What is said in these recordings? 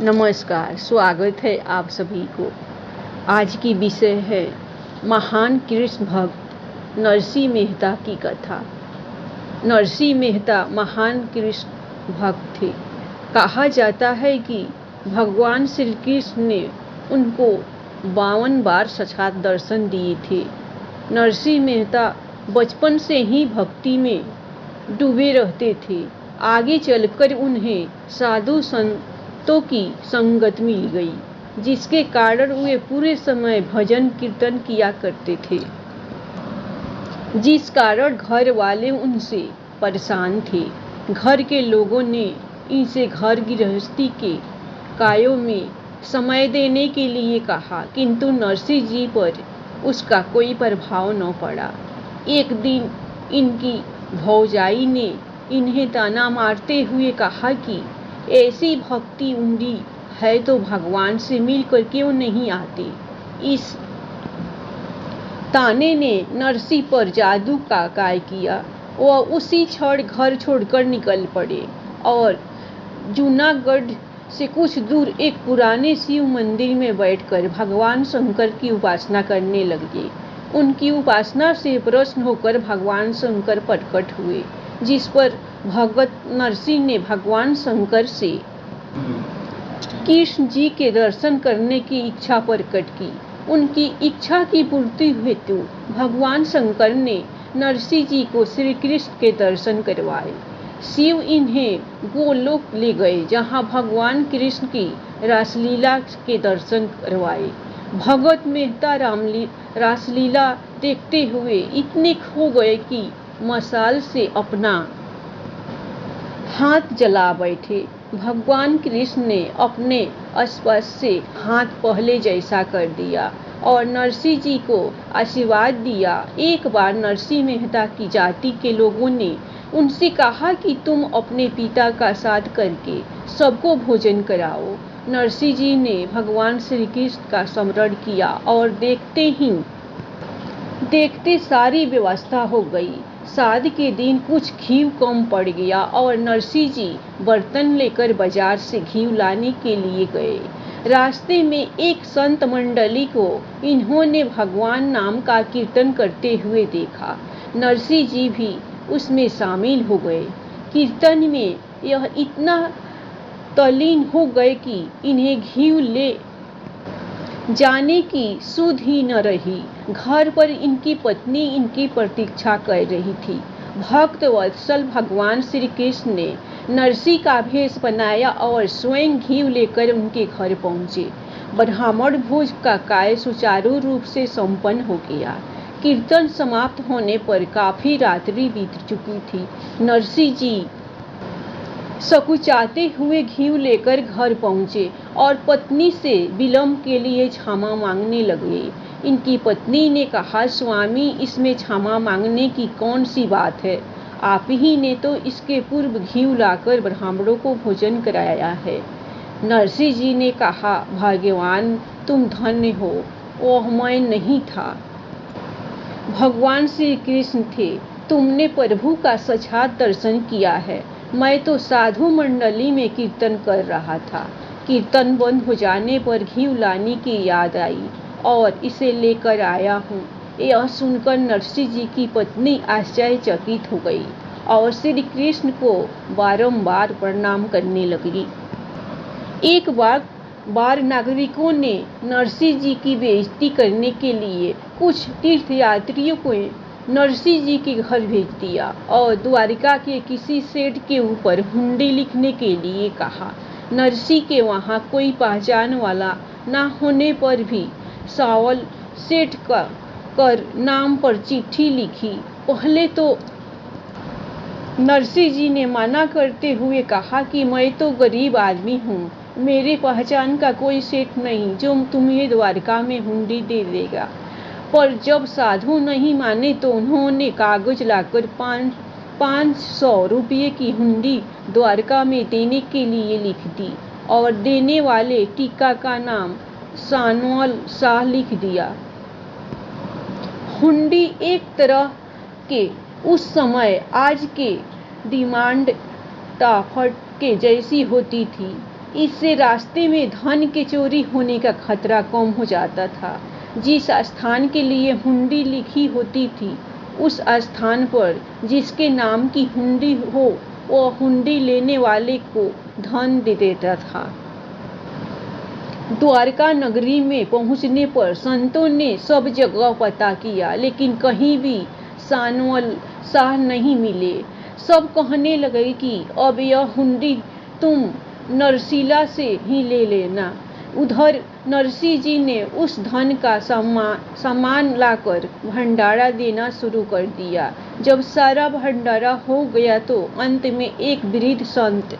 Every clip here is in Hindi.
नमस्कार, स्वागत है आप सभी को। आज की विषय है महान कृष्ण भक्त नरसिंह मेहता की कथा। नरसिंह मेहता महान कृष्ण भक्त थे। कहा जाता है कि भगवान श्री कृष्ण ने उनको 52 बार साक्षात दर्शन दिए थे। नरसिंह मेहता बचपन से ही भक्ति में डूबे रहते थे। आगे चलकर उन्हें साधु संतों की संगत मिल गई, जिसके कारण वे पूरे समय भजन कीर्तन किया करते थे, जिस कारण घर वाले उनसे परेशान थे। घर के लोगों ने इनसे घर गृहस्थी के कार्यों में समय देने के लिए कहा, किंतु नरसिंह जी पर उसका कोई प्रभाव न पड़ा। एक दिन इनकी भौजाई ने इन्हें ताना मारते हुए कहा कि ऐसी भक्ति उमड़ी है तो भगवान से मिलकर क्यों नहीं आती। इस ताने ने नरसिंह पर जादू का कार्य किया। वह उसी क्षण घर छोड़कर निकल पड़े और जूनागढ़ से कुछ दूर एक पुराने शिव मंदिर में बैठकर भगवान शंकर की उपासना करने लगे। उनकी उपासना से प्रसन्न होकर भगवान शंकर प्रकट हुए, जिस पर भगत नरसिंह ने भगवान शंकर से कृष्ण जी के दर्शन करने की इच्छा प्रकट की। उनकी इच्छा की पूर्ति हेतु भगवान शंकर ने नरसिंह जी को श्री कृष्ण के दर्शन करवाए। शिव इन्हें गोलोक ले गए, जहां भगवान कृष्ण की रासलीला के दर्शन करवाए। भगत मेहता रासलीला देखते हुए इतने खो गए कि मशाल से अपना हाथ जला बैठे। भगवान कृष्ण ने अपने स्पर्श से हाथ पहले जैसा कर दिया और नरसिंह जी को आशीर्वाद दिया। एक बार नरसिंह मेहता की जाति के लोगों ने उनसे कहा कि तुम अपने पिता का साथ करके सबको भोजन कराओ। नरसिंह जी ने भगवान श्री कृष्ण का स्मरण किया और देखते सारी व्यवस्था हो गई। शादी के दिन कुछ घी कम पड़ गया और नरसिंह जी बर्तन लेकर बाजार से घी लाने के लिए गए। रास्ते में एक संत मंडली को इन्होंने भगवान नाम का कीर्तन करते हुए देखा। नरसिंह जी भी उसमें शामिल हो गए। कीर्तन में यह इतना तल्लीन हो गए कि इन्हें घी ले जाने की सुध ही न रही। घर पर इनकी पत्नी इनकी प्रतीक्षा कर रही थी। भक्त वत्सल भगवान श्री कृष्ण ने नरसिंह का भेष बनाया और स्वयं घी लेकर उनके घर पहुंचे। ब्राह्मण भोज का कार्य सुचारू रूप से संपन्न हो गया। कीर्तन समाप्त होने पर काफी रात्रि बीत चुकी थी। नरसिंह जी सकुचाते हुए घी लेकर घर पहुंचे और पत्नी से विलंब के लिए क्षमा मांगने लगे। इनकी पत्नी ने कहा, स्वामी, इसमें क्षमा मांगने की कौन सी बात है? आप ही ने तो इसके पूर्व घी लाकर ब्राह्मणों को भोजन कराया है। नरसिंह जी ने कहा, भगवान, तुम धन्य हो, वह मैं नहीं था, भगवान श्री कृष्ण थे। तुमने प्रभु का साक्षात दर्शन किया है। मैं तो साधु मंडली में कीर्तन कर रहा था। कीर्तन बंद हो जाने पर घी लाने की याद आई और इसे लेकर आया हूँ। यह सुनकर नरसिंह जी की पत्नी आश्चर्यचकित हो गई और श्री कृष्ण को बारंबार प्रणाम करने लगी। एक बार नागरिकों ने नरसिंह जी की बेइज्जती करने के लिए कुछ तीर्थयात्रियों को नरसिंह जी के घर भेज दिया और द्वारिका के किसी सेठ के ऊपर हुंडी लिखने के लिए कहा। नरसिंह के वहां कोई पहचान वाला न होने पर भी सावल सेठ कर नाम पर चिट्ठी लिखी। पहले तो नरसिंह जी ने मना करते हुए कहा कि मैं तो गरीब आदमी हूँ, मेरे पहचान का कोई सेठ नहीं जो तुम्हें द्वारका में हुंडी दे देगा। पर जब साधु नहीं माने तो उन्होंने कागज लाकर 500 रुपये की हुंडी द्वारका में देने के लिए लिख दी और देने वाले टीका का नाम सानवल शाह लिख दिया। हुंडी एक तरह के उस समय आज के डिमांड ड्राफ्ट के जैसी होती थी। इससे रास्ते में धन के चोरी होने का खतरा कम हो जाता था। जिस स्थान के लिए हुंडी लिखी होती थी, उस स्थान पर जिसके नाम की हुंडी हो, वह हुंडी लेने वाले को धन दे देता था। द्वारका नगरी में पहुंचने पर संतों ने सब जगह पता किया, लेकिन कहीं भी सानवल शाह नहीं मिले। सब कहने लगे कि अब यह हुंडी तुम नरसिला से ही ले लेना। उधर नरसी जी ने उस धन का सामान लाकर भंडारा देना शुरू कर दिया। जब सारा भंडारा हो गया तो अंत में एक वृद्ध संत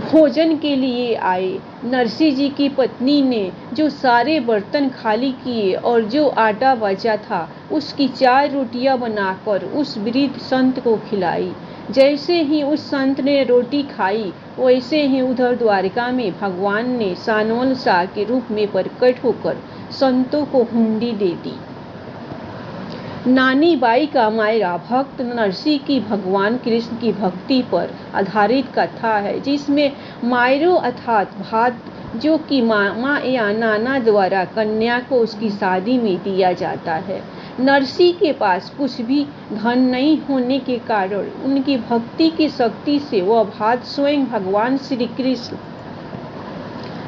भोजन के लिए आए। नरसी जी की पत्नी ने जो सारे बर्तन खाली किए और जो आटा बचा था, उसकी 4 रोटियां बनाकर उस वृद्ध संत को खिलाई। जैसे ही उस संत ने रोटी खाई, वैसे ही उधर द्वारका में भगवान ने सानवल शाह के रूप में प्रकट होकर संतों को हुंडी दे दी। नानी बाई का मायरा भक्त नरसी की भगवान कृष्ण की भक्ति पर आधारित कथा है, जिसमें मायरो अर्थात भात, जो कि मामा या नाना द्वारा कन्या को उसकी शादी में दिया जाता है। नरसी के पास कुछ भी धन नहीं होने के कारण उनकी भक्ति की शक्ति से वह भात स्वयं भगवान श्री कृष्ण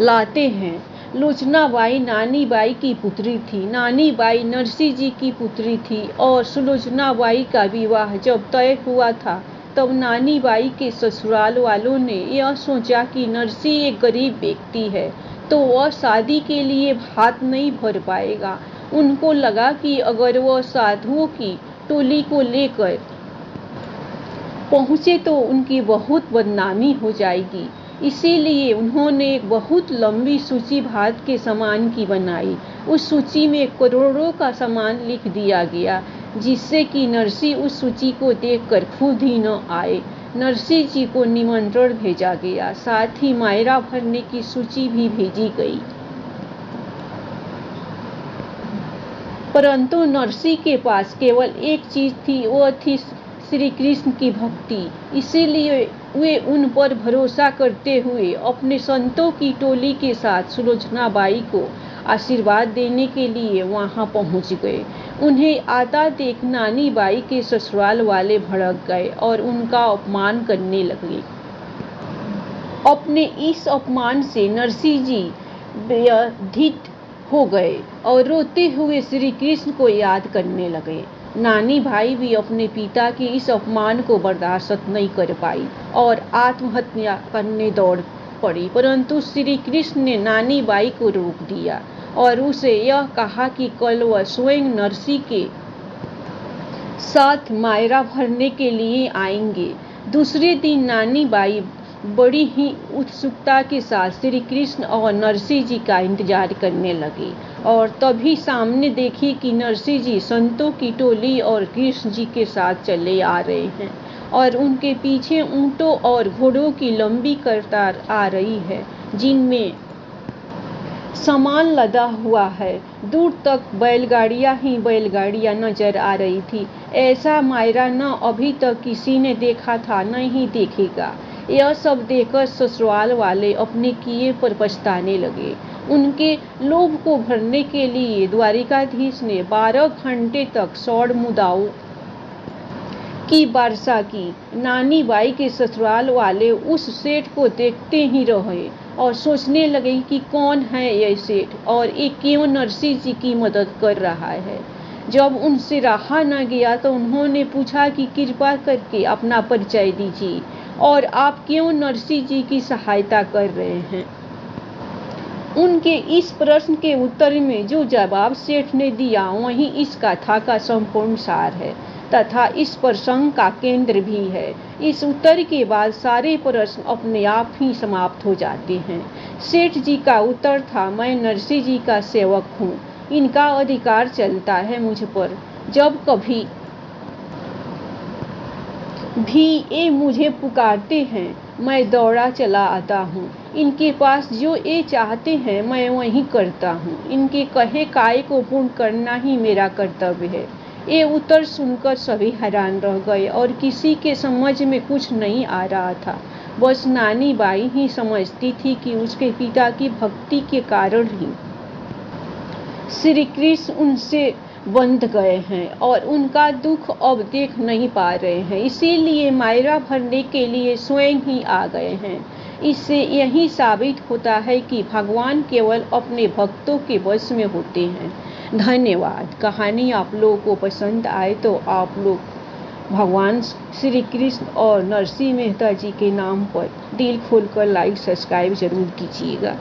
लाते हैं। लोचनाबाई नानी बाई की पुत्री थी। नानी बाई नरसी जी की पुत्री थी और सुलोचनाबाई का विवाह जब तय हुआ था, तब नानी बाई के ससुराल वालों ने यह सोचा कि नरसी एक गरीब व्यक्ति है, तो वह शादी के लिए भात नहीं भर पाएगा। उनको लगा कि अगर वह साधुओं की टोली को लेकर पहुंचे तो उनकी बहुत बदनामी हो जाएगी। इसीलिए उन्होंने एक बहुत लंबी सूची भात के सामान की बनाई। उस सूची में करोड़ों का सामान लिख दिया गया, जिससे कि नरसी उस सूची को देखकर खुद ही न आए। नरसी जी को निमंत्रण भेजा गया, साथ ही मायरा भरने की सूची भी भेजी गई। परंतु नरसी के पास केवल एक चीज थी, वह थी श्री कृष्ण की भक्ति। इसीलिए वे उन पर भरोसा करते हुए अपने संतों की टोली के साथ सुलोचनाबाई को आशीर्वाद देने के लिए वहां पहुंच गए। उन्हें आता देख नानी बाई के ससुराल वाले भड़क गए और उनका अपमान करने लगे। अपने इस अपमान से नरसी जी व्यथित हो गए और रोते हुए श्री कृष्ण को याद करने लगे। नानी भाई भी अपने पिता के इस अपमान को बर्दाश्त नहीं कर पाई और आत्महत्या करने दौड़ पड़ी, परंतु श्री कृष्ण ने नानी बाई को रोक दिया और उसे यह कहा कि कल वह स्वयं नरसी के साथ मायरा भरने के लिए आएंगे। दूसरे दिन नानी बाई बड़ी ही उत्सुकता के साथ श्री कृष्ण और नरसी जी का इंतजार करने लगी और तभी सामने देखी कि नरसी जी संतों की टोली और कृष्ण जी के साथ चले आ रहे हैं और उनके पीछे ऊंटों और घोड़ों की लंबी कतार आ रही है, जिनमें सामान लदा हुआ है। दूर तक बैलगाड़ियां ही बैलगाड़ियां नजर आ रही थी। ऐसा मायरा न अभी तक किसी ने देखा था, न ही देखेगा। यह सब देखकर ससुराल वाले अपने किए पर पछताने लगे। उनके लोभ को भरने के लिए द्वारिकाधीश ने 12 घंटे तक सौड़ मुदाओं की वर्षा की। नानी बाई के ससुराल वाले उस सेठ को देखते ही रहे और सोचने लगे कि कौन है यह सेठ और ये क्यों नरसी जी की मदद कर रहा है। जब उनसे रहा न गया तो उन्होंने पूछा कि कृपा करके अपना परिचय दीजिए और आप क्यों नरसी जी की सहायता कर रहे हैं। उनके इस प्रश्न के उत्तर में जो जवाब सेठ ने दिया वही इस कथा का संपूर्ण सार है तथा इस प्रसंग का केंद्र भी है। इस उत्तर के बाद सारे प्रश्न अपने आप ही समाप्त हो जाते हैं। सेठ जी का उत्तर था, मैं नरसी जी का सेवक हूँ, इनका अधिकार चलता है मुझ पर। जब कभी भी ये मुझे पुकारते हैं मैं दौड़ा चला आता हूँ। इनके पास जो ये चाहते हैं मैं वही करता हूँ। इनके कहे काय को पूर्ण करना ही मेरा कर्तव्य है। ये उत्तर सुनकर सभी हैरान रह गए और किसी के समझ में कुछ नहीं आ रहा था। बस नानी बाई ही समझती थी कि उसके पिता की भक्ति के कारण ही श्री कृष्ण उनसे बंध गए हैं और उनका दुख अब देख नहीं पा रहे हैं, इसीलिए मायरा भरने के लिए स्वयं ही आ गए हैं। इससे यही साबित होता है कि भगवान केवल अपने भक्तों के वश में होते हैं। धन्यवाद। कहानी आप लोगों को पसंद आए तो आप लोग भगवान श्री कृष्ण और नरसिंह मेहता जी के नाम पर दिल खोलकर लाइक सब्सक्राइब जरूर कीजिएगा।